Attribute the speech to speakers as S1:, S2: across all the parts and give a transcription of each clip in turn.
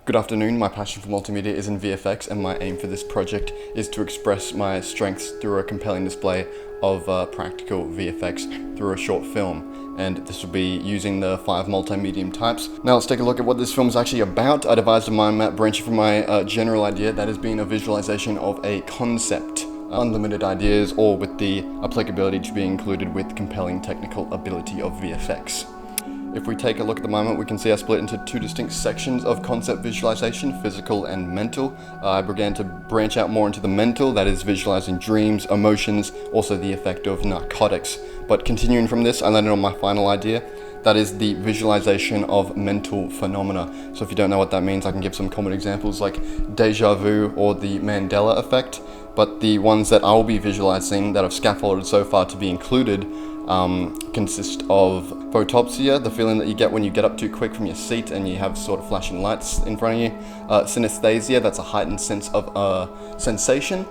S1: Good afternoon, my passion for multimedia is in VFX and my aim for this project is to express my strengths through a compelling display of practical VFX through a short film. And this will be using the 5 multimedia types. Now let's take a look at what this film is actually about. I devised a mind map branching from my general idea, that has been a visualization of a concept. Unlimited ideas, or with the applicability to be included with compelling technical ability of VFX. If we take a look at the moment, we can see I split into 2 distinct sections of concept visualization, physical and mental. I began to branch out more into the mental, that is visualizing dreams, emotions, also the effect of narcotics. But continuing from this, I landed on my final idea, that is the visualization of mental phenomena. So if you don't know what that means, I can give some common examples like deja vu or the Mandela effect. But the ones that I'll be visualizing that I've scaffolded so far to be included consist of photopsia, the feeling that you get when you get up too quick from your seat and you have sort of flashing lights in front of you. Synesthesia, that's a heightened sense of sensation,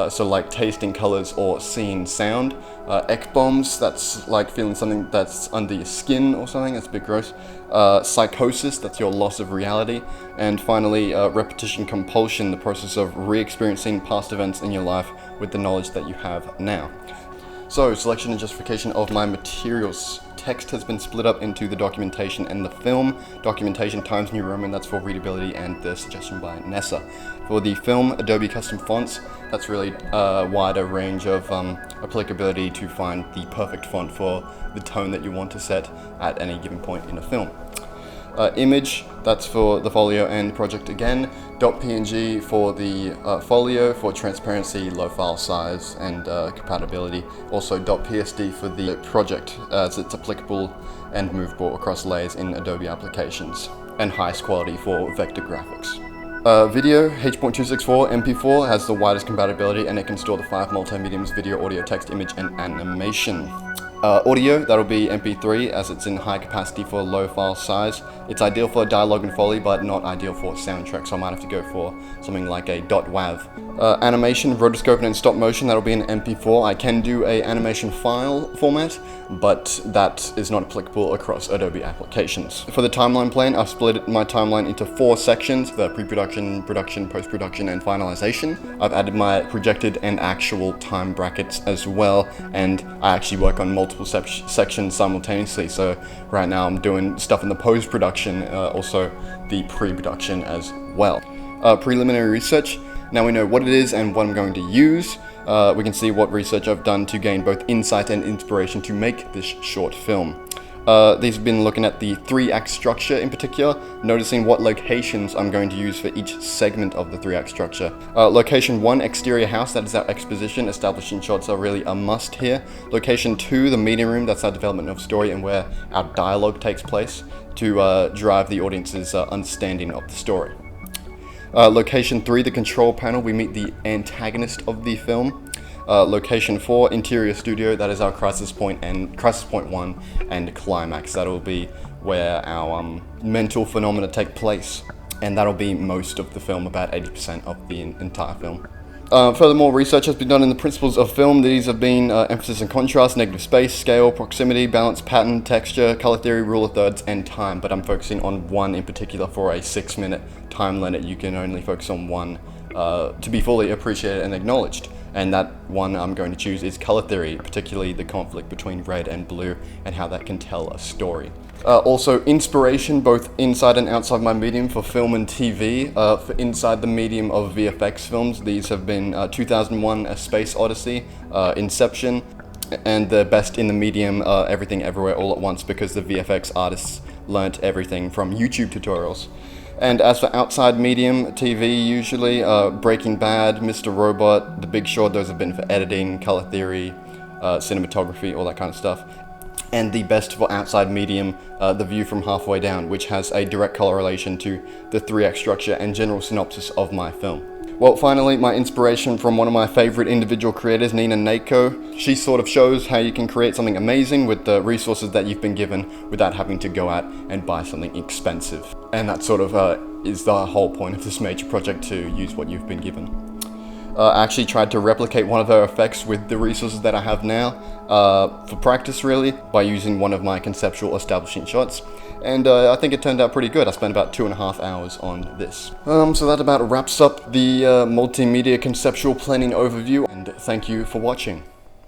S1: so like tasting colors or seeing sound. Ekbombs, that's like feeling something that's under your skin or something, that's a bit gross. Psychosis, that's your loss of reality. And finally, repetition compulsion, the process of re-experiencing past events in your life with the knowledge that you have now. So, selection and justification of my materials. Text has been split up into the documentation and the film. Documentation Times New Roman, that's for readability, and the suggestion by Nessa. For the film, Adobe Custom Fonts, that's really a wider range of applicability to find the perfect font for the tone that you want to set at any given point in a film. Image, that's for the folio and project again. .png for the folio for transparency, low file size, and compatibility. Also .psd for the project, as it's applicable and movable across layers in Adobe applications. And highest quality for vector graphics. Video, H.264 MP4 has the widest compatibility and it can store the 5 multimediums: video, audio, text, image, and animation. Audio, that'll be MP3 as it's in high capacity for low file size. It's ideal for dialogue and Foley, but not ideal for soundtrack, so I might have to go for something like a .wav. Animation, rotoscoping and stop motion, that'll be an MP4. I can do a animation file format, but that is not applicable across Adobe applications. For the timeline plan, I've split my timeline into 4 sections: the pre-production, production, post-production, and finalization. I've added my projected and actual time brackets as well, and I actually work on multiple sections simultaneously. So right now I'm doing stuff in the post-production, also the pre-production as well. Preliminary research. Now we know what it is and what I'm going to use. We can see what research I've done to gain both insight and inspiration to make this short film. These have been looking at the 3-act structure in particular, noticing what locations I'm going to use for each segment of the 3-act structure. Location 1, exterior house, that is our exposition. Establishing shots are really a must here. Location 2, the meeting room, that's our development of story and where our dialogue takes place to drive the audience's understanding of the story. Location 3, the control panel, we meet the antagonist of the film. Location 4, interior studio, that is our crisis point 1 and climax. That'll be where our mental phenomena take place, and that'll be most of the film, about 80% of the entire film. Furthermore, research has been done in the principles of film. These have been emphasis and contrast, negative space, scale, proximity, balance, pattern, texture, color theory, rule of thirds, and time. But I'm focusing on one in particular for a 6-minute time limit. You can only focus on one to be fully appreciated and acknowledged. And that one I'm going to choose is color theory, particularly the conflict between red and blue and how that can tell a story. Also inspiration, both inside and outside my medium for film and TV. For inside the medium of VFX films, these have been 2001: A Space Odyssey, Inception, and the best in the medium, Everything Everywhere All at Once, because the VFX artists learnt everything from YouTube tutorials. And as for outside medium, TV usually, Breaking Bad, Mr. Robot, The Big Short, those have been for editing, color theory, cinematography, all that kind of stuff. And the best for outside medium, The View from Halfway Down, which has a direct correlation to the 3-act structure and general synopsis of my film. Well, finally, my inspiration from one of my favorite individual creators, Nina Nako. She sort of shows how you can create something amazing with the resources that you've been given without having to go out and buy something expensive. And that sort of is the whole point of this major project, to use what you've been given. I actually tried to replicate one of her effects with the resources that I have now, for practice really, by using one of my conceptual establishing shots. And I think it turned out pretty good. I spent about 2.5 hours on this. So that about wraps up the multimedia conceptual planning overview, and thank you for watching.